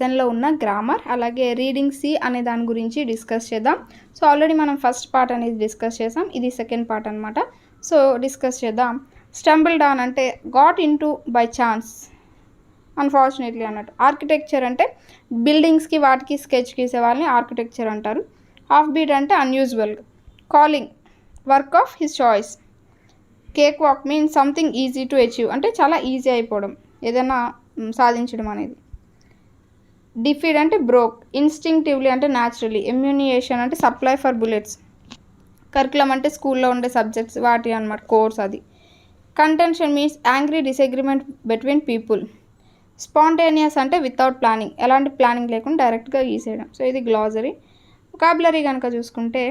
దానిలో ఉన్న గ్రామర్ అలాగే రీడింగ్ సి అనే దాని గురించి డిస్కస్ చేద్దాం. సో ఆల్రెడీ మనం ఫస్ట్ పార్ట్ అనేది డిస్కస్ చేసాం, ఇది సెకండ్ పార్ట్ అనమాట. సో డిస్కస్ చేద్దాం. స్టంబుల్డ్ ఆన్ అంటే got into by chance, unfortunately అన్నట్టు. ఆర్కిటెక్చర్ అంటే బిల్డింగ్స్కి వాటికి స్కెచ్ గీసే వాళ్ళని ఆర్కిటెక్చర్ అంటారు. హాఫ్ బీట్ అంటే unusual. Calling work of his choice. Cake walk means something easy to achieve అంటే చాలా ఈజీ అయిపోవడం, ఏదైనా సాధించడం అనేది. డిఫీడ్ అంటే బ్రోక్. ఇన్స్టింక్టివ్లీ అంటే న్యాచురలీ. ఇమ్యూనియేషన్ అంటే సప్లై ఫర్ బుల్లెట్స్. కరికులం అంటే స్కూల్లో ఉండే సబ్జెక్ట్స్ వాటి అన్నమాట, కోర్స్ అది. Contention means angry disagreement between people. Spontaneous అంటే వితౌట్ ప్లానింగ్, ఎలాంటి ప్లానింగ్ లేకుండా డైరెక్ట్గా గీసేయడం. సో ఇది గ్లాజరీ. వొకాబులరీ కనుక చూసుకుంటే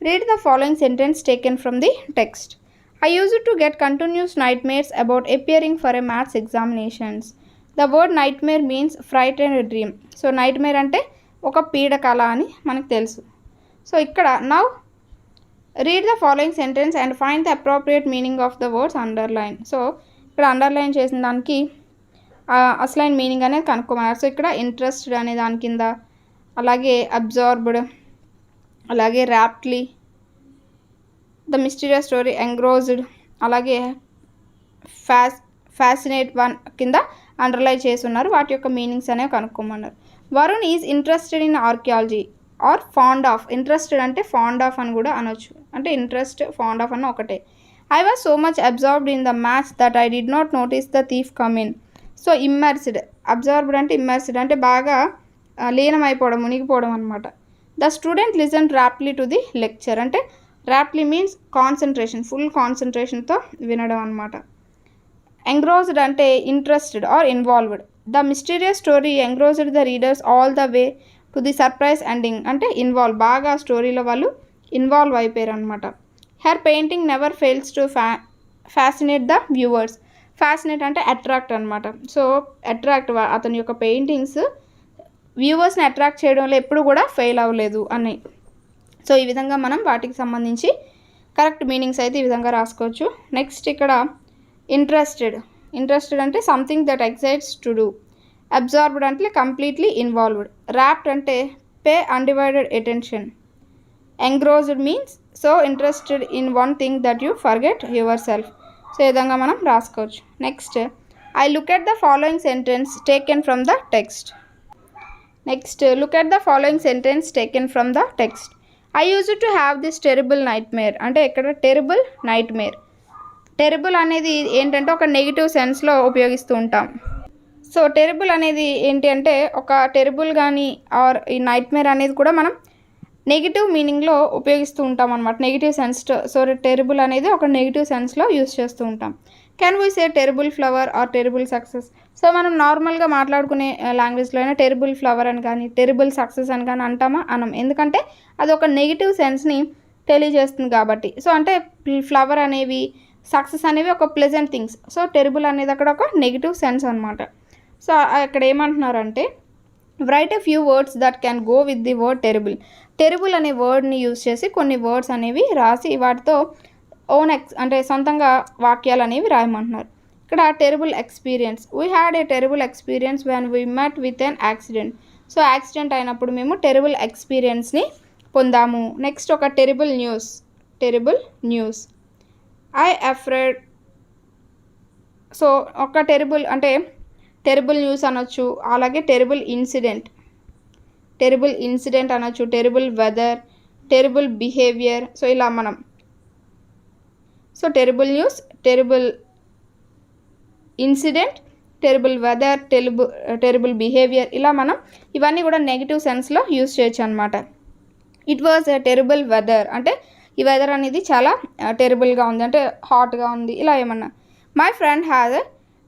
read the following sentence taken from the text. I used to get continuous nightmares about appearing for a maths examinations. The word nightmare means fright and dream. So nightmare అంటే ఒక పీడకల అని మనకు తెలుసు. So ఇక్కడ now read the following sentence and find the appropriate meaning of the words underline. So ఇక్కడ underline చేసిన దానికి అసలైన మీనింగ్ అనేది కనుక్కోమన్నారు. సో ఇక్కడ ఇంట్రెస్టెడ్ అనే దాని కింద, అలాగే అబ్జార్బ్డ్, అలాగే ర్యాప్ట్లీ, ద మిస్టీరియస్ స్టోరీ, ఎంగ్రోజ్డ్, అలాగే ఫ్యాసినేట్ వన్ కింద అండర్లైన్ చేసి ఉన్నారు. వాటి యొక్క మీనింగ్స్ అనేవి కనుక్కోమన్నారు. Varun is interested in archaeology or fond of. Interested అంటే ఫాండ్ ఆఫ్ అని కూడా అనొచ్చు, అంటే ఇంట్రెస్ట్ ఫాండ్ ఆఫ్ అన్న ఒకటే. I was so much absorbed in the maths that I did not notice the thief come in. So immersed. Absorbed అంటే immersed అంటే బాగా లీనమైపోవడం, మునిగిపోవడం అనమాట. The student listen raptly to the lecture అంటే raptly means concentration, full కాన్సన్ట్రేషన్తో వినడం అనమాట. ఎంగ్రోజ్డ్ అంటే interested or involved. The mysterious story engrossed the readers all the way to the surprise ending అంటే ఇన్వాల్వ్, బాగా స్టోరీలో వాళ్ళు ఇన్వాల్వ్ అయిపోయారు అనమాట. Her painting never fails to fascinate the viewers. Fascinate అంటే అట్రాక్ట్ అనమాట. సో అట్రాక్ట్, అతని యొక్క పెయింటింగ్స్ వ్యూవర్స్ని అట్రాక్ట్ చేయడంలో ఎప్పుడు కూడా ఫెయిల్ అవ్వలేదు అని. సో ఈ విధంగా మనం వాటికి సంబంధించి కరెక్ట్ మీనింగ్స్ అయితే ఈ విధంగా రాసుకోవచ్చు. నెక్స్ట్ ఇక్కడ ఇంట్రెస్టెడ్. ఇంట్రెస్టెడ్ అంటే something that excites to do. Absorbed అంటే కంప్లీట్లీ ఇన్వాల్వ్డ్. ర్యాప్ట్ అంటే pay undivided attention. Engrossed means so interested in one thing that you forget yourself. So ఈ విధంగా మనం రాసుకోవచ్చు. Next I look at the following sentence taken from the text. Next look at the following sentence taken from the text. I use to have this terrible nightmare అంటే ఇక్కడ terrible nightmare. Terrible అనేది ఏంటంటే ఒక negative సెన్స్లో ఉపయోగిస్తూ ఉంటాం. So terrible అనేది ఏంటి అంటే ఒక టెరిబుల్ కానీ ఆర్ ఈ నైట్మేర్ అనేది కూడా మనం నెగిటివ్ మీనింగ్లో ఉపయోగిస్తూ ఉంటాం అనమాట, నెగిటివ్ సెన్స్తో. సో టెరిబుల్ అనేది ఒక నెగిటివ్ సెన్స్లో యూజ్ చేస్తూ ఉంటాం. Can we say terrible flower or terrible success. So మనం నార్మల్గా మాట్లాడుకునే లాంగ్వేజ్లో అయినా టెరిబుల్ ఫ్లవర్ అని కానీ టెరిబుల్ సక్సెస్ అని కానీ అంటామా? అనం. ఎందుకంటే అది ఒక నెగిటివ్ సెన్స్ని తెలియజేస్తుంది కాబట్టి. సో అంటే ఫ్లవర్ అనేవి, సక్సెస్ అనేవి ఒక ప్లెజెంట్ థింగ్స్. సో టెరిబుల్ అనేది అక్కడ ఒక నెగిటివ్ సెన్స్ అనమాట. సో అక్కడ ఏమంటున్నారంటే right a few words that can go with the word terrible. Terrible అనే వర్డ్ని యూజ్ చేసి కొన్ని వర్డ్స్ అనేవి రాసి వాటితో ఓన్ అంటే సొంతంగా వాక్యాలు అనేవి రాయమంటున్నారు. ఇక్కడ terrible experience. We had a terrible experience when we met with an accident. So accident అయినప్పుడు మేము టెరిబుల్ ఎక్స్పీరియన్స్ని పొందాము. నెక్స్ట్ ఒక terrible news. Terrible news. I afraid. So ఒక టెరిబుల్ అంటే టెరిబుల్ న్యూస్ అనొచ్చు, అలాగే టెరిబుల్ ఇన్సిడెంట్. టెరిబుల్ ఇన్సిడెంట్ అనొచ్చు, terrible weather, terrible behaviour. So ఇలా మనం so terrible news, terrible incident, terrible weather, terrible behaviour, ఇలా మనం ఇవన్నీ కూడా నెగిటివ్ సెన్స్లో యూజ్ చేయొచ్చు అనమాట. It was a terrible weather అంటే ఈ వెదర్ అనేది చాలా టెరిబుల్గా ఉంది, అంటే హాట్గా ఉంది, ఇలా ఏమన్నా. My friend has a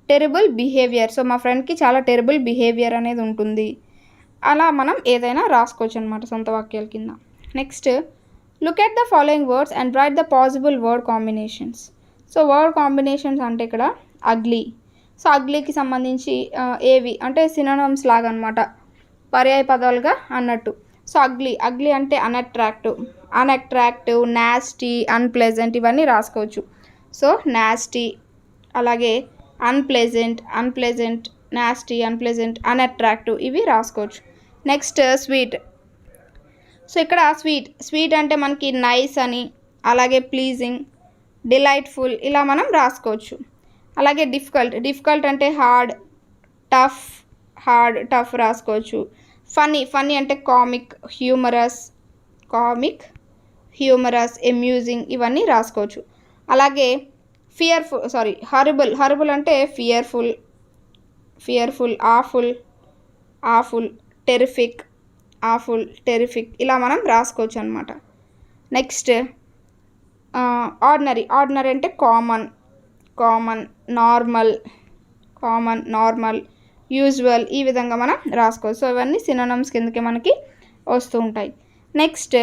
terrible behaviour. So మా ఫ్రెండ్కి చాలా టెరిబుల్ బిహేవియర్ అనేది ఉంటుంది. అలా మనం ఏదైనా రాసుకోవచ్చు అనమాట సొంత వాక్యాల కింద. Next look at the following words and right the possible word combinations. So word combinations అంటే ఇక్కడ అగ్లీ. సో అగ్లీకి సంబంధించి ఏవి అంటే సినోనిమ్స్ లాగా అనమాట, పర్యాయ పదాలుగా అన్నట్టు. సో అగ్లీ అంటే అన్అట్రాక్టివ్, నాస్టీ, అన్ప్లెజెంట్ ఇవన్నీ రాసుకోవచ్చు. సో నాస్టీ, అలాగే అన్ప్లెజెంట్, నాస్టీ, అన్ప్లెజెంట్, అన్అట్రాక్టివ్ ఇవి రాసుకోవచ్చు. Next sweet. సో ఇక్కడ స్వీట్ అంటే మనకి నైస్ అని, అలాగే ప్లీజింగ్, డిలైట్ఫుల్ ఇలా మనం రాసుకోవచ్చు. అలాగే డిఫికల్ట్ అంటే హార్డ్, టఫ్ రాసుకోవచ్చు. ఫన్నీ అంటే కామిక్, హ్యూమరస్, అమ్యూజింగ్ ఇవన్నీ రాసుకోవచ్చు. అలాగే హరిబుల్ అంటే ఫియర్ఫుల్, ఆఫుల్, టెరిఫిక్ ఇలా మనం రాసుకోవచ్చు అనమాట. నెక్స్ట్ ఆర్డినరీ అంటే కామన్, నార్మల్, యూజువల్ ఈ విధంగా మనం రాసుకోవచ్చు. సో ఇవన్నీ సినోనిమ్స్ కిందకి మనకి వస్తూ ఉంటాయి. Next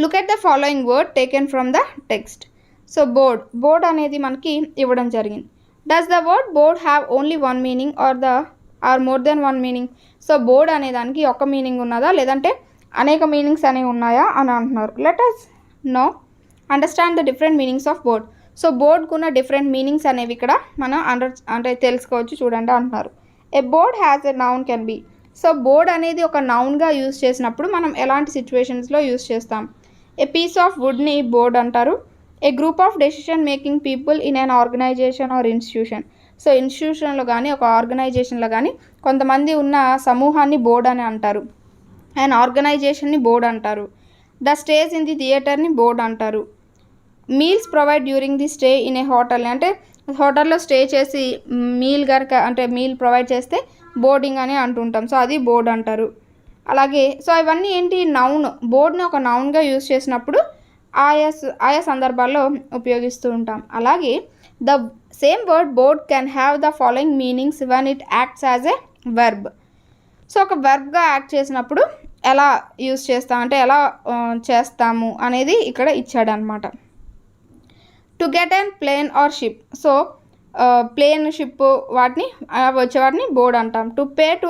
look at the following word taken from the text. So board అనేది మనకి ఇవ్వడం జరిగింది. Does the word board have only one meaning or more than one meaning? So board అనే దానికి ఒక మీనింగ్ ఉన్నదా లేదంటే అనేక మీనింగ్స్ అనేవి ఉన్నాయా అని అంటున్నారు. Let us know understand the different meanings of board. So బోర్డ్కున్న డిఫరెంట్ మీనింగ్స్ అనేవి ఇక్కడ మనం అంటే తెలుసుకోవచ్చు చూడండి అంటున్నారు. A board has a noun can be. So board అనేది ఒక నౌన్గా యూజ్ చేసినప్పుడు మనం ఎలాంటి సిచ్యువేషన్స్లో యూజ్ చేస్తాం? ఏ పీస్ ఆఫ్ వుడ్ని బోర్డ్ అంటారు. A group of decision making people in an organisation or institution. So ఇన్స్టిట్యూషన్లో కానీ ఒక ఆర్గనైజేషన్లో కానీ కొంతమంది ఉన్న సమూహాన్ని బోర్డ్ అని అంటారు. అండ్ ఆర్గనైజేషన్ని బోర్డ్ అంటారు. ద స్టేజ్ ఇన్ ది థియేటర్ని బోర్డ్ అంటారు. Meals provide during the stay in a hotel అంటే హోటల్లో స్టే చేసి మీల్ ప్రొవైడ్ చేస్తే బోర్డింగ్ అని అంటుంటాం. సో అది బోర్డ్ అంటారు. అలాగే సో ఇవన్నీ ఏంటి బోర్డ్ని ఒక నౌన్గా యూజ్ చేసినప్పుడు ఆయా సందర్భాల్లో ఉపయోగిస్తూ ఉంటాం. అలాగే the same word board can have the following meanings when it acts as a verb. So ఒక వెర్బ్గా యాక్ట్ చేసినప్పుడు ఎలా యూజ్ చేస్తాం అంటే ఎలా చేస్తాము అనేది ఇక్కడ ఇచ్చాడు అనమాట. To get and plane or ship. So plane, ship వాటిని బోర్డ్ అంటాం. To pay to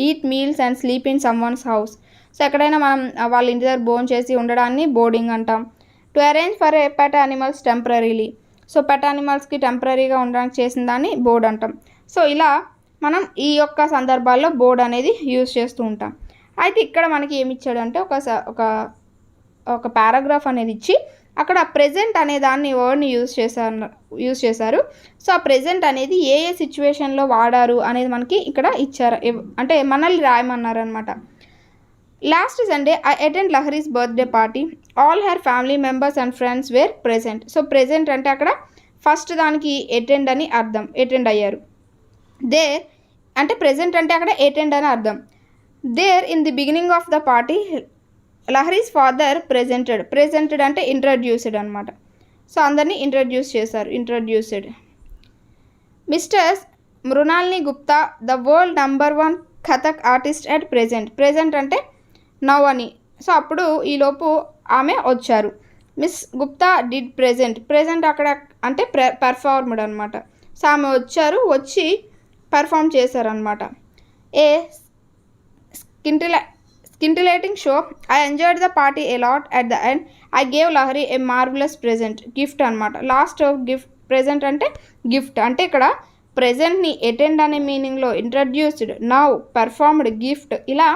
eat meals and sleep in someone's house. So ఎక్కడైనా మనం వాళ్ళ ఇంటి దగ్గర భోజనం చేసి ఉండడాన్ని బోర్డింగ్ అంటాం. To arrange for a pet animals temporarily. So pet యానిమల్స్కి టెంపరీగా ఉండడానికి చేసిన దాన్ని బోర్డ్ అంటాం. సో ఇలా మనం ఈ యొక్క సందర్భాల్లో బోర్డ్ అనేది యూజ్ చేస్తూ ఉంటాం. అయితే ఇక్కడ మనకి ఏమి ఇచ్చాడంటే ఒక పారాగ్రాఫ్ అనేది ఇచ్చి అక్కడ ప్రెజెంట్ అనే దాన్ని వర్డ్ని యూజ్ చేశారు. సో ఆ ప్రెజెంట్ అనేది ఏ సిచ్యువేషన్లో వాడారు అనేది మనకి ఇక్కడ ఇచ్చారు, అంటే మనల్ని రాయమన్నారు అనమాట. Last Sunday I attend Lahari's birthday party. All her family members and friends were present. So present అంటే అక్కడ ఫస్ట్ దానికి అటెండ్ అని అర్థం, అటెండ్ అయ్యారు. దేర్ అంటే ప్రెజెంట్ అంటే అక్కడ అటెండ్ అని అర్థం. There in the beginning of the party Lahari's father presented అంటే ఇంట్రడ్యూస్డ్ అనమాట. సో అందరినీ introduced. Mister Mrunalini Gupta the world number 1 Kathak artist at present అంటే నవ్ అని. సో అప్పుడు ఈలోపు ఆమె వచ్చారు. మిస్ గుప్తా డిడ్ ప్రెజెంట్ అక్కడ అంటే పెర్ఫార్మ్డ్ అనమాట. సో ఆమె వచ్చి పెర్ఫామ్ చేశారనమాట. ఏ scintillating show. I enjoyed the party a lot. At the end, I gave Lahari a marvelous gift అనమాట. లాస్ట్ ప్రెజెంట్ అంటే గిఫ్ట్ అంటే ఇక్కడ ప్రెజెంట్ని అటెండ్ అనే మీనింగ్లో, ఇంట్రడ్యూస్డ్, నౌ, పెర్ఫార్మ్డ్, గిఫ్ట్ ఇలా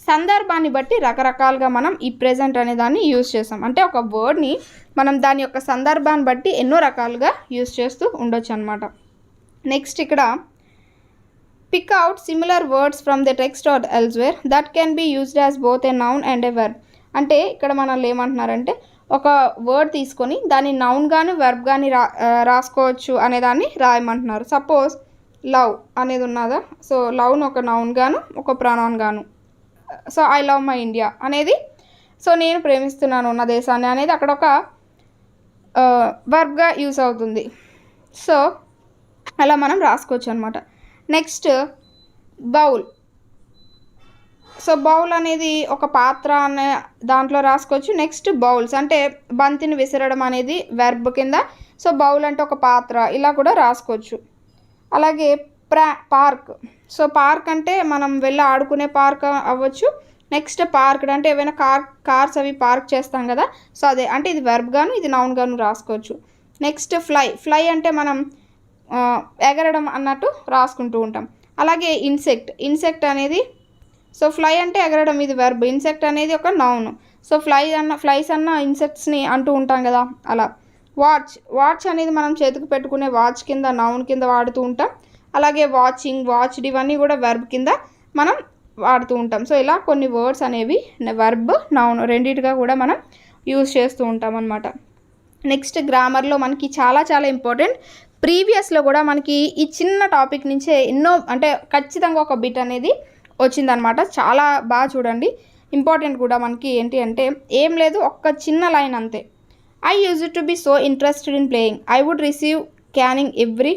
సందర్భాన్ని బట్టి రకరకాలుగా మనం ఈ ప్రెజెంట్ అనే దాన్ని యూజ్ చేస్తాం. అంటే ఒక వర్డ్ని మనం దాని యొక్క సందర్భాన్ని బట్టి ఎన్నో రకాలుగా యూజ్ చేస్తూ ఉండొచ్చు అనమాట. నెక్స్ట్ ఇక్కడ pick out similar words from the text or elsewhere that can be used as both a noun and a verb. అంటే ఇక్కడ మనల్ని ఏమంటున్నారంటే ఒక వర్డ్ తీసుకొని దాన్ని నౌన్ గాను వెర్బ్ కానీ రాసుకోవచ్చు అనే దాన్ని రాయమంటున్నారు. సపోజ్ లవ్ అనేది ఉన్నదా, సో లవ్ను ఒక నౌన్ గాను ఒక ప్రొనౌన్ గాను. So I love my India అనేది సో నేను ప్రేమిస్తున్నాను నా దేశాన్ని అనేది అక్కడ ఒక వెర్బ్గా యూస్ అవుతుంది. సో అలా మనం రాసుకోవచ్చు అనమాట. Next bowl. సో బౌల్ అనేది ఒక పాత్ర అనే దాంట్లో రాసుకోవచ్చు. నెక్స్ట్ బౌల్స్ అంటే బంతిని విసరడం అనేది వెర్బ్ కింద. సో బౌల్ అంటే ఒక పాత్ర ఇలా కూడా రాసుకోవచ్చు. అలాగే పార్క్. సో పార్క్ అంటే మనం వెళ్ళి ఆడుకునే పార్క్ అవ్వచ్చు. నెక్స్ట్ పార్క్ అంటే ఏవైనా కార్స్ అవి పార్క్ చేస్తాం కదా, సో అదే అంటే ఇది వెర్బ్ గాను ఇది నౌన్ గాను రాసుకోవచ్చు. నెక్స్ట్ ఫ్లై అంటే మనం ఎగరడం అన్నట్టు రాసుకుంటూ ఉంటాం. అలాగే ఇన్సెక్ట్ అనేది, సో ఫ్లై అంటే ఎగరడం, ఇది వెర్బ్. ఇన్సెక్ట్ అనేది ఒక నౌన్. సో ఫ్లైస్ అన్న ఇన్సెక్ట్స్ని అంటూ ఉంటాం కదా అలా. వాచ్ అనేది మనం చేతికి పెట్టుకునే వాచ్ కింద, నౌన్ కింద వాడుతూ ఉంటాం. అలాగే వాచింగ్, వాచ్డ్ ఇవన్నీ కూడా వెర్బ్ కింద మనం వాడుతూ ఉంటాం. సో ఇలా కొన్ని వర్డ్స్ అనేవి వెర్బ్, నౌన్ రెండింటిగా కూడా మనం యూజ్ చేస్తూ ఉంటాం అన్నమాట. నెక్స్ట్ గ్రామర్లో మనకి చాలా చాలా ఇంపార్టెంట్. ప్రీవియస్లో కూడా మనకి ఈ చిన్న టాపిక్ నుంచే ఎన్నో, అంటే ఖచ్చితంగా ఒక బిట్ అనేది వచ్చిందనమాట. చాలా బాగా చూడండి, ఇంపార్టెంట్ కూడా మనకి. ఏంటి అంటే ఏం లేదు, ఒక్క చిన్న లైన్ అంతే. I used to be so interested in playing, I would receive canning every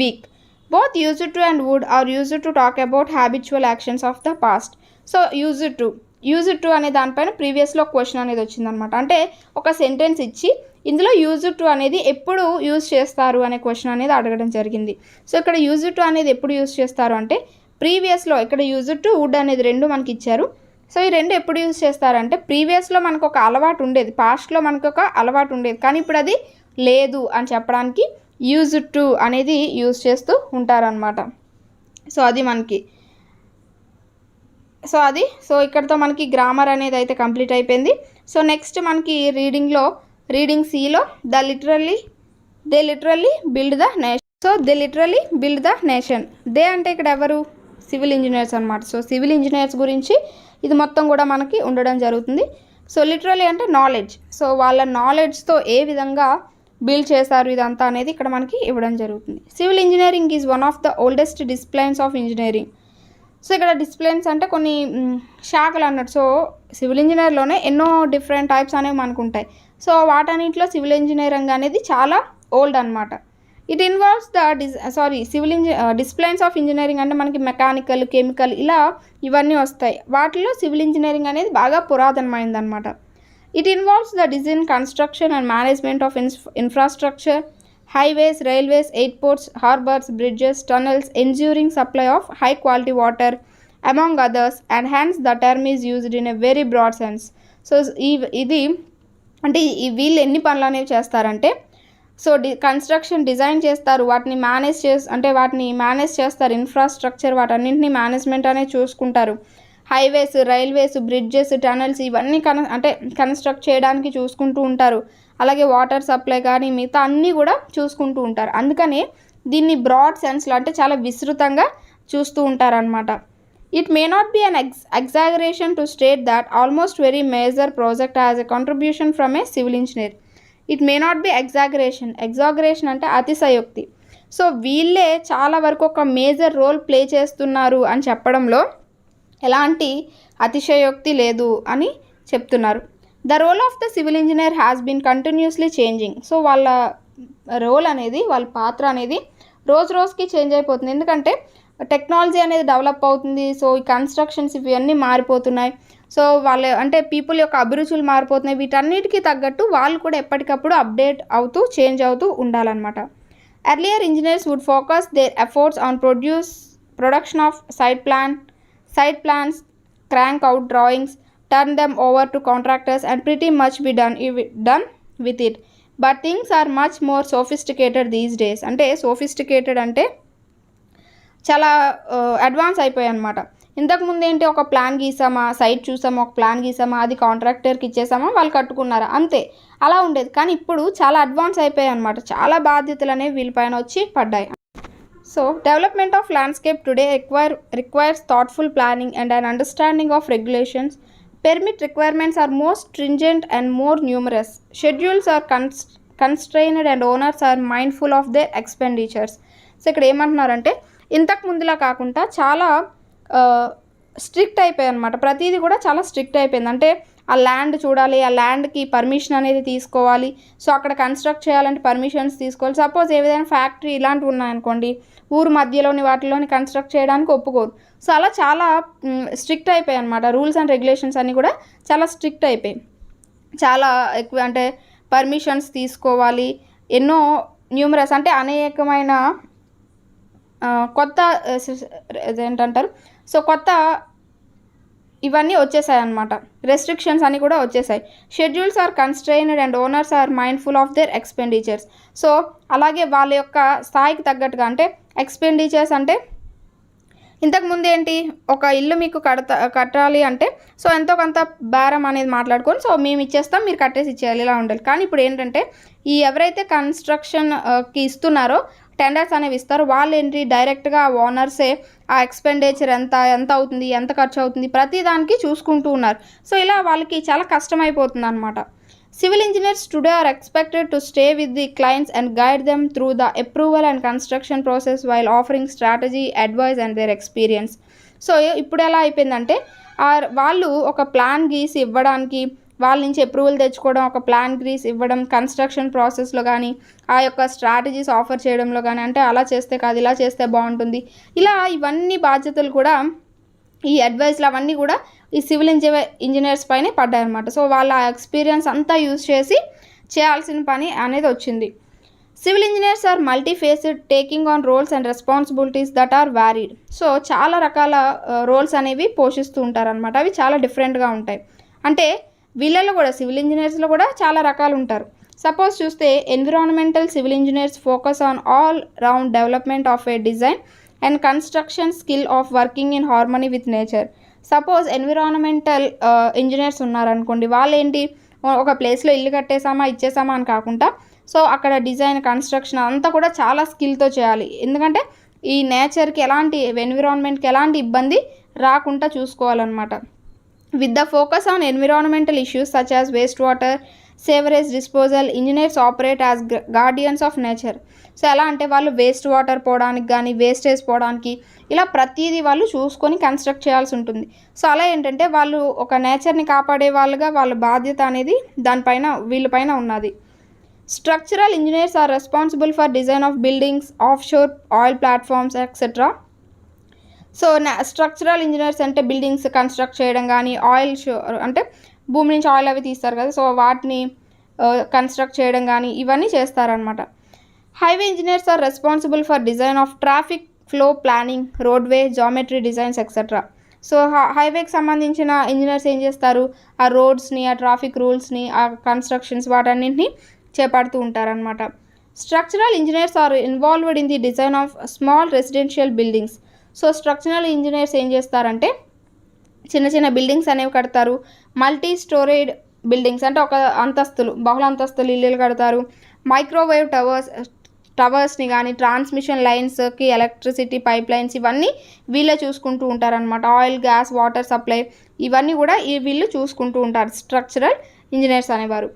week. Both used to and would are used to talk about habitual actions of the past. So used to అనే దానిపైన ప్రీవియస్లో question అనేది వచ్చిందనమాట. అంటే ఒక sentence ఇచ్చి ఇందులో used to అనేది ఎప్పుడు యూజ్ చేస్తారు అనే క్వశ్చన్ అనేది అడగడం జరిగింది. సో ఇక్కడ యూజ్డ్ టు అనేది ఎప్పుడు యూజ్ చేస్తారు అంటే ప్రీవియస్లో, ఇక్కడ యూజ్డ్ టు, వుడ్ అనేది రెండు మనకి ఇచ్చారు. సో ఈ రెండు ఎప్పుడు యూజ్ చేస్తారంటే ప్రీవియస్లో మనకు ఒక అలవాటు ఉండేది, పాస్ట్లో మనకు ఒక అలవాటు ఉండేది, కానీ ఇప్పుడు అది లేదు అని చెప్పడానికి యూజ్డ్ టు అనేది యూజ్ చేస్తూ ఉంటారనమాట. సో అది మనకి, సో ఇక్కడతో మనకి గ్రామర్ అనేది అయితే కంప్లీట్ అయిపోయింది. సో నెక్స్ట్ మనకి రీడింగ్ సిలో they literally build the nation. So they literally build the nation. They అంటే ఇక్కడ ఎవరు? సివిల్ ఇంజనీర్స్ అనమాట. సో సివిల్ ఇంజనీర్స్ గురించి ఇది మొత్తం కూడా మనకి ఉండడం జరుగుతుంది. సో లిటరల్లీ అంటే నాలెడ్జ్. సో వాళ్ళ నాలెడ్జ్తో ఏ విధంగా బిల్డ్ చేశారు ఇదంతా అనేది ఇక్కడ మనకి ఇవ్వడం జరుగుతుంది. Civil engineering is one of the oldest disciplines of engineering. So ఇక్కడ డిసిప్లైన్స్ అంటే కొన్ని శాఖలు అన్నట్టు. సో సివిల్ ఇంజనీర్లోనే ఎన్నో డిఫరెంట్ టైప్స్ అనేవి మనకు ఉంటాయి. సో వాటన్నింటిలో సివిల్ ఇంజనీరింగ్ అనేది చాలా ఓల్డ్ అనమాట. It involves the disciplines of engineering అంటే మనకి మెకానికల్, కెమికల్ ఇలా ఇవన్నీ వస్తాయి. వాటిలో సివిల్ ఇంజనీరింగ్ అనేది బాగా పురాతనమైంది అనమాట. It involves the design, construction and management of infrastructure, highways, railways, airports, harbors, bridges, tunnels, ensuring supply of high quality water, among others, and hence the term is used in a very broad sense. So ఇది అంటే వీళ్ళు ఎన్ని పనులు అనేవి చేస్తారంటే, so construction design చేస్తారు, వాటిని manage చేస్తారు, ఇన్ఫ్రాస్ట్రక్చర్ వాటన్నింటినీ మేనేజ్మెంట్ అనేది చూసుకుంటారు. హైవేస్, రైల్వేస్, బ్రిడ్జెస్, టనల్స్ ఇవన్నీ కన్స్ట్రక్ట్ చేయడానికి చూసుకుంటూ ఉంటారు. అలాగే వాటర్ సప్లై కానీ మిగతా అన్నీ కూడా చూసుకుంటూ ఉంటారు. అందుకనే దీన్ని బ్రాడ్ సెన్స్లో అంటే చాలా విస్తృతంగా చూస్తూ ఉంటారనమాట. It may not be an exaggeration to state that almost very major project as a contribution from A civil engineer. It may not be exaggeration అంటే అతిశయోక్తి. సో వీళ్ళే చాలా వరకు ఒక మేజర్ రోల్ ప్లే చేస్తున్నారు అని చెప్పడంలో ఎలాంటి అతిశయోక్తి లేదు అని చెప్తున్నారు. The role of the civil engineer has been continuously changing. So వాళ్ళ రోల్ అనేది, వాళ్ళ పాత్ర అనేది రోజుకి చేంజ్ అయిపోతుంది. ఎందుకంటే టెక్నాలజీ అనేది డెవలప్ అవుతుంది. సో ఈ కన్స్ట్రక్షన్స్ ఇవన్నీ మారిపోతున్నాయి. సో పీపుల్ యొక్క అభిరుచులు మారిపోతున్నాయి. వీటన్నిటికీ తగ్గట్టు వాళ్ళు కూడా ఎప్పటికప్పుడు అప్డేట్ అవుతూ చేంజ్ అవుతూ ఉండాలన్నమాట. Earlier engineers would focus their efforts on production of site plans, crank out drawings, turn them over to contractors and pretty much be done with it. But things are much more sophisticated these days. అంటే sophisticated అంటే చాలా advance అయిపోయాయి అనమాట. ఇంతకుముందు ఏంటి, ఒక plan గీసామా, site చూసామా, ఒక ప్లాన్ గీసామా, అది కాంట్రాక్టర్కి ఇచ్చేసామా, వాళ్ళు కట్టుకున్నారా, అంతే, అలా ఉండేది. కానీ ఇప్పుడు చాలా అడ్వాన్స్ అయిపోయాయి అనమాట. చాలా బాధ్యతలు అనేవి వీళ్ళపైన వచ్చి పడ్డాయి. So, development of landscape today requires thoughtful planning and an understanding of regulations. Permit requirements are more stringent and more numerous. Schedules are constrained and owners are mindful of their expenditures. So ఇక్కడ ఏమంటున్నారంటే ఇంతకు ముందులా కాకుండా చాలా strict అయిపోయాయి అనమాట. ప్రతిదీ కూడా చాలా స్ట్రిక్ట్ అయిపోయింది. అంటే ఆ ల్యాండ్ చూడాలి, ఆ ల్యాండ్కి పర్మిషన్ అనేది తీసుకోవాలి. సో అక్కడ కన్స్ట్రక్ట్ చేయాలంటే పర్మిషన్స్ తీసుకోవాలి. సపోజ్ ఏదైనా ఫ్యాక్టరీ ఇలాంటివి ఉన్నాయనుకోండి, ఊరు మధ్యలోని వాటిలోని కన్స్ట్రక్ట్ చేయడానికి ఒప్పుకోరు. సో అలా చాలా స్ట్రిక్ట్ అయిపోయాయి అనమాట. రూల్స్ అండ్ రెగ్యులేషన్స్ అన్నీ కూడా చాలా స్ట్రిక్ట్ అయిపోయాయి. చాలా ఎక్కువ అంటే పర్మిషన్స్ తీసుకోవాలి. ఎన్నో న్యూమరస్ అంటే అనేకమైన కొత్త ఏంటంటారు, సో కొత్త ఇవన్నీ వచ్చేసాయి అనమాట. రెస్ట్రిక్షన్స్ అన్నీ కూడా వచ్చేసాయి. Schedules are constrained and owners are mindful of their expenditures. So అలాగే వాళ్ళ యొక్క స్థాయికి తగ్గట్టుగా, అంటే ఎక్స్పెండిచర్స్ అంటే ఇంతకుముందు ఏంటి, ఒక ఇల్లు మీకు కట్టాలి అంటే సో ఎంతో కొంత బేరం అనేది మాట్లాడుకొని సో మేము ఇచ్చేస్తాం, మీరు కట్టేసి ఇచ్చేయాలి, ఇలా ఉండాలి. కానీ ఇప్పుడు ఏంటంటే ఈ ఎవరైతే కన్స్ట్రక్షన్కి ఇస్తున్నారో టెండర్స్ అనేవి ఇస్తారు, వాళ్ళు ఏంటి డైరెక్ట్గా ఓనర్సే ఆ ఎక్స్పెండిచర్ ఎంత అవుతుంది, ఎంత ఖర్చు అవుతుంది, ప్రతి దానికి చూసుకుంటూ ఉన్నారు. సో ఇలా వాళ్ళకి చాలా కష్టమైపోతుంది అనమాట. Civil engineers today are expected to stay with the clients and guide them through the approval and construction process while offering strategy, advice and their experience. So ఇప్పుడు ఎలా అయిపోయిందంటే వాళ్ళు ఒక ప్లాన్ గీసి ఇవ్వడానికి, వాళ్ళ నుంచి అప్రూవల్ తెచ్చుకోవడం, ఒక ప్లాన్ గీసి ఇవ్వడం, కన్స్ట్రక్షన్ ప్రాసెస్లో కానీ ఆ యొక్క స్ట్రాటజీస్ ఆఫర్ చేయడంలో కానీ, అంటే అలా చేస్తే కాదు ఇలా చేస్తే బాగుంటుంది, ఇలా ఇవన్నీ బాధ్యతలు కూడా ఈ అడ్వైస్లు అవన్నీ కూడా ఈ సివిల్ ఇంజనీర్స్ పైనే పడ్డాయన్నమాట. సో వాళ్ళ ఎక్స్పీరియన్స్ అంతా యూజ్ చేసి చేయాల్సిన పని అనేది వచ్చింది. Civil engineers are multifaceted, taking on roles and responsibilities that are varied. So చాలా రకాల రోల్స్ అనేవి పోషిస్తూ ఉంటారనమాట. అవి చాలా డిఫరెంట్గా ఉంటాయి. అంటే వీళ్ళలో కూడా సివిల్ ఇంజనీర్స్లో కూడా చాలా రకాలు ఉంటారు. సపోజ్ చూస్తే environmental civil engineers focus on all round development of A design and construction skill of working in harmony with nature. Suppose environmental engineers ఉన్నారనుకోండి, వాళ్ళు ఏంటి ఒక ప్లేస్లో ఇల్లు కట్టేసామా ఇచ్చేసామా అని కాకుండా సో అక్కడ డిజైన్ కన్స్ట్రక్షన్ అంతా కూడా చాలా స్కిల్తో చేయాలి. ఎందుకంటే ఈ నేచర్కి ఎలాంటి ఎన్విరాన్మెంట్కి ఎలాంటి ఇబ్బంది రాకుండా చూసుకోవాలన్నమాట. With the focus on environmental issues such as waste water, sewerage disposal, engineers operate as guardians of nature. So ఎలా అంటే వాళ్ళు వేస్ట్ వాటర్ పోవడానికి కానీ వేస్టేజ్ పోవడానికి ఇలా ప్రతిదీ వాళ్ళు చూసుకొని కన్స్ట్రక్ట్ చేయాల్సి ఉంటుంది. సో అలా ఏంటంటే వాళ్ళు ఒక నేచర్ని కాపాడే వాళ్ళుగా వాళ్ళ బాధ్యత అనేది దానిపైన వీళ్ళపైన ఉన్నది. Structural engineers are responsible for design of buildings, offshore oil platforms etcetera. So structural engineers అంటే బిల్డింగ్స్ కన్స్ట్రక్ట్ చేయడం కానీ, ఆయిల్ షో అంటే భూమి నుంచి ఆయిల్ అవి తీస్తారు కదా, సో వాటిని కన్స్ట్రక్ట్ చేయడం కానీ ఇవన్నీ చేస్తారనమాట. Highway engineers are responsible for design of traffic flow planning, roadway, geometry designs etcetera. So హైవేకి సంబంధించిన ఇంజనీర్స్ ఏం చేస్తారు, ఆ రోడ్స్ని, ఆ ట్రాఫిక్ రూల్స్ని, ఆ కన్స్ట్రక్షన్స్ వాటన్నింటినీ చేపడుతూ ఉంటారనమాట. Structural engineers are involved in the design of small residential buildings. So structural engineers ఏం చేస్తారంటే చిన్న చిన్న బిల్డింగ్స్ అనేవి కడతారు. మల్టీ స్టోరేడ్ బిల్డింగ్స్ అంటే ఒక అంతస్తులు, బహుళ అంతస్తులు ఇల్లులు కడతారు. మైక్రోవేవ్ టవర్స్ని కానీ, ట్రాన్స్మిషన్ లైన్స్కి ఎలక్ట్రిసిటీ పైప్ లైన్స్ ఇవన్నీ వీళ్ళే చూసుకుంటూ ఉంటారనమాట. ఆయిల్, గ్యాస్, వాటర్ సప్లై ఇవన్నీ కూడా వీళ్ళు చూసుకుంటూ ఉంటారు స్ట్రక్చరల్ ఇంజనీర్స్ అనేవారు.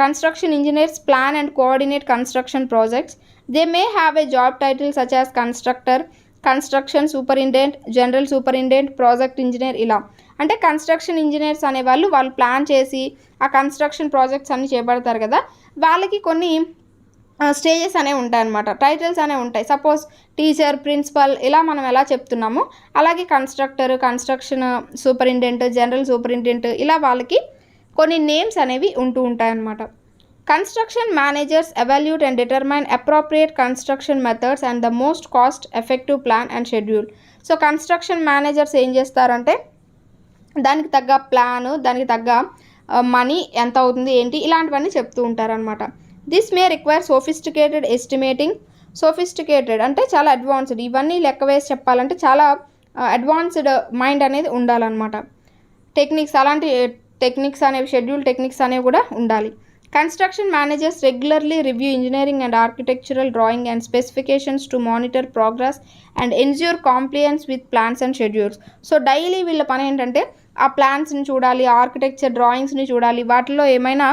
Construction engineers plan and coordinate construction projects. They may have a job title such as constructor, construction superintendent, general superintendent, project engineer ఇలా. అంటే కన్స్ట్రక్షన్ ఇంజనీర్స్ అనేవాళ్ళు వాళ్ళు ప్లాన్ చేసి ఆ కన్స్ట్రక్షన్ ప్రాజెక్ట్స్ అన్నీ చేపడతారు కదా, వాళ్ళకి కొన్ని స్టేజెస్ అనేవి ఉంటాయి అన్నమాట, టైటిల్స్ అనేవి ఉంటాయి. సపోజ్ టీచర్, ప్రిన్సిపల్ ఇలా మనం ఎలా చెప్తున్నామో అలాగే constructor, construction superintendent, general superintendent ఇలా వాళ్ళకి కొన్ని నేమ్స్ అనేవి ఉంటూ ఉంటాయన్నమాట. Construction managers evaluate and determine appropriate construction methods and the most cost effective plan and schedule. So construction managers ఏం చేస్తారంటే దానికి తగ్గ ప్లాను, దానికి తగ్గ మనీ ఎంత అవుతుంది ఏంటి ఇలాంటివన్నీ చెప్తూ ఉంటారనమాట. This may require sophisticated estimating. Sophisticated అంటే చాలా అడ్వాన్స్డ్, ఇవన్నీ లెక్క వేసి చెప్పాలంటే చాలా అడ్వాన్స్డ్ మైండ్ అనేది ఉండాలన్నమాట. టెక్నిక్స్, అలాంటి టెక్నిక్స్ అనేవి, షెడ్యూల్ టెక్నిక్స్ అనేవి కూడా ఉండాలి. Construction managers regularly review engineering and architectural drawing and specifications to monitor progress and ensure compliance with plans and schedules. So daily వీళ్ళ పని ఏంటంటే ఆ ప్లాన్స్ని చూడాలి, ఆర్కిటెక్చర్ డ్రాయింగ్స్ని చూడాలి, వాటిలో ఏమైనా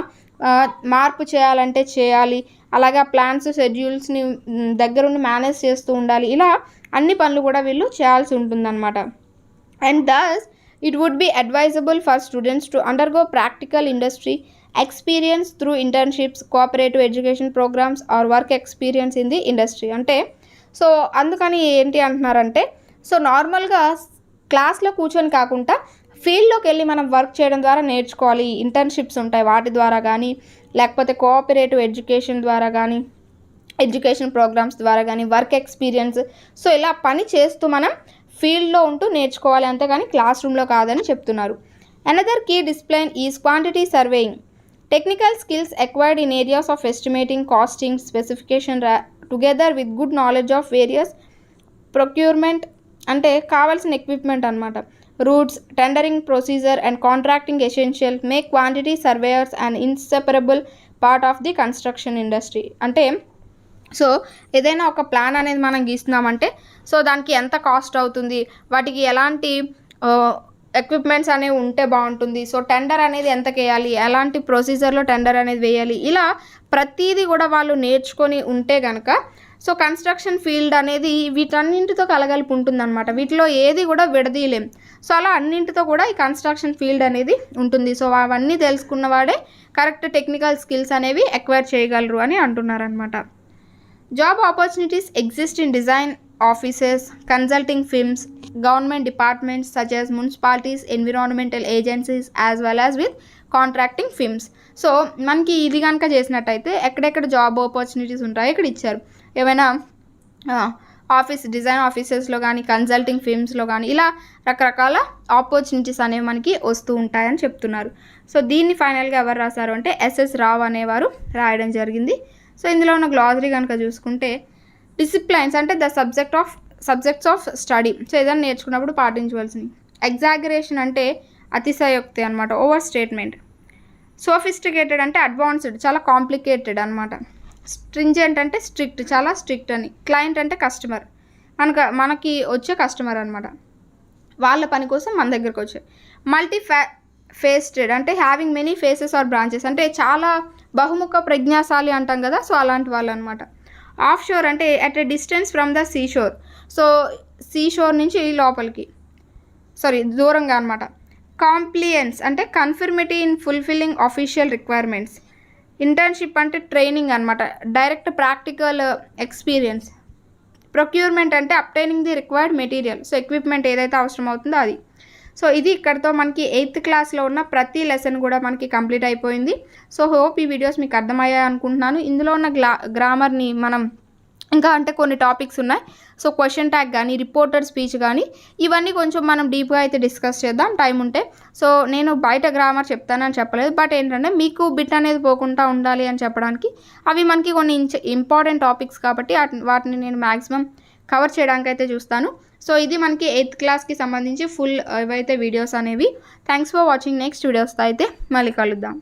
మార్పు చేయాలంటే చేయాలి, అలాగే ఆ ప్లాన్స్ షెడ్యూల్స్ని దగ్గరుండి మేనేజ్ చేస్తూ ఉండాలి. ఇలా అన్ని పనులు కూడా వీళ్ళు చేయాల్సి ఉంటుందన్నమాట. And thus it would be advisable for students to undergo practical industry experience through internships, cooperative education programs or work experience in the industry. అంటే సో అందుకని ఏంటి అంటున్నారంటే, సో నార్మల్గా క్లాస్లో కూర్చొని కాకుండా ఫీల్డ్లోకి వెళ్ళి మనం వర్క్ చేయడం ద్వారా నేర్చుకోవాలి. ఇంటర్న్షిప్స్ ఉంటాయి, వాటి ద్వారా కానీ లేకపోతే కోఆపరేటివ్ ఎడ్యుకేషన్ ద్వారా కానీ, ఎడ్యుకేషన్ ప్రోగ్రామ్స్ ద్వారా కానీ, వర్క్ ఎక్స్పీరియన్స్. సో ఇలా పని చేస్తూ మనం ఫీల్డ్లో ఉంటూ నేర్చుకోవాలి, అంతేగాని క్లాస్ రూమ్లో కాదని చెప్తున్నారు. Another key discipline is quantity surveying. Technical skills acquired in areas of estimating, costing, specification together with good knowledge of various procurement అంటే కావాల్సిన ఎక్విప్మెంట్ అనమాట, roots, tendering procedure and contracting essential make quantity surveyors and inseparable part of the construction industry. అంటే so ఏదైనా ఒక plan అనేది మనం గీస్తున్నామంటే so దానికి ఎంత కాస్ట్ అవుతుంది, వాటికి ఎలాంటి ఎక్విప్మెంట్స్ అనేవి ఉంటే బాగుంటుంది, సో టెండర్ అనేది ఎంతకి వేయాలి, ఎలాంటి ప్రొసీజర్లో టెండర్ అనేది వేయాలి, ఇలా ప్రతిదీ కూడా వాళ్ళు నేర్చుకొని ఉంటే కనుక సో కన్స్ట్రక్షన్ ఫీల్డ్ అనేది వీటన్నింటితో కలగలిపి ఉంటుందన్నమాట. వీటిలో ఏది కూడా విడదీయలేం. సో అలా అన్నింటితో కూడా ఈ కన్స్ట్రక్షన్ ఫీల్డ్ అనేది ఉంటుంది. సో అవన్నీ తెలుసుకున్న వాడే కరెక్ట్ టెక్నికల్ స్కిల్స్ అనేవి ఎక్వైర్ చేయగలరు అని అంటున్నారనమాట. Job opportunities exist in design offices, consulting firms, government departments such as municipalities, environmental agencies as well as with contracting firms. So మనకి ఇది కనుక చేసినట్టయితే ఎక్కడెక్కడ జాబ్ ఆపర్చునిటీస్ ఉంటాయో ఇక్కడ ఇచ్చారు. ఏమైనా డిజైన్ ఆఫీసెస్లో కానీ, కన్సల్టింగ్ ఫిర్మ్స్లో కానీ ఇలా రకరకాల ఆపర్చునిటీస్ అనేవి మనకి వస్తూ ఉంటాయని చెప్తున్నారు. సో దీన్ని ఫైనల్గా ఎవరు రాశారు అంటే ఎస్ఎస్ రావు అనేవారు రాయడం జరిగింది. సో ఇందులో ఉన్న గ్లాసరీ కనుక చూసుకుంటే డిసిప్లైన్స్ అంటే సబ్జెక్ట్స్ ఆఫ్ స్టడీ. సో ఏదైనా నేర్చుకున్నప్పుడు పాటించవలసినవి. ఎగ్జాగరేషన్ అంటే అతిశయోక్తి అనమాట, ఓవర్ స్టేట్మెంట్. సోఫిస్టికేటెడ్ అంటే అడ్వాన్స్డ్, చాలా కాంప్లికేటెడ్ అనమాట. స్ట్రింజెంట్ అంటే స్ట్రిక్ట్, చాలా స్ట్రిక్ట్ అని. క్లయింట్ అంటే కస్టమర్, మనకి వచ్చే కస్టమర్ అనమాట, వాళ్ళ పని కోసం మన దగ్గరకు వచ్చే. ఫేస్టెడ్ అంటే having many faces or branches, అంటే చాలా బహుముఖ ప్రజ్ఞాశాలి అంటాం కదా, సో అలాంటి వాళ్ళు అనమాట. ఆఫ్ షోర్ అంటే at a distance from the sea shore, so sea shore నుంచి లోపలికి దూరంగా అనమాట. కాంప్లియన్స్ అంటే conformity in fulfilling official requirements. Internship అంటే ట్రైనింగ్ అనమాట, డైరెక్ట్ ప్రాక్టికల్ ఎక్స్పీరియన్స్. ప్రొక్యూర్మెంట్ అంటే obtaining the required material, so equipment ఏదైతే అవసరం అవుతుందో అది. సో ఇది ఇక్కడితో మనకి 8th క్లాస్లో ఉన్న ప్రతి లెసన్ కూడా మనకి కంప్లీట్ అయిపోయింది. సో హోప్ ఈ వీడియోస్ మీకు అర్థమయ్యాయి అనుకుంటున్నాను. ఇందులో ఉన్న గ్రామర్ని మనం ఇంకా అంటే కొన్ని టాపిక్స్ ఉన్నాయి. సో క్వశ్చన్ ట్యాగ్ కానీ, రిపోర్టర్ స్పీచ్ కానీ ఇవన్నీ కొంచెం మనం డీప్గా అయితే డిస్కస్ చేద్దాం టైం ఉంటే. సో నేను బయట గ్రామర్ చెప్తానని చెప్పలేదు, బట్ ఏంటంటే మీకు బిట్ అనేది పోకుండా ఉండాలి అని చెప్పడానికి అవి మనకి కొన్ని ఇంపార్టెంట్ టాపిక్స్ కాబట్టి వాటిని నేను మ్యాక్సిమం కవర్ చేయడానికి అయితే చూస్తాను. సో ఇది మనకి 8th క్లాస్కి సంబంధించి ఫుల్ ఏవైతే వీడియోస్ అనేవి. Thanks for watching. నెక్స్ట్ వీడియోస్తో అయితే మళ్ళీ కలుద్దాం.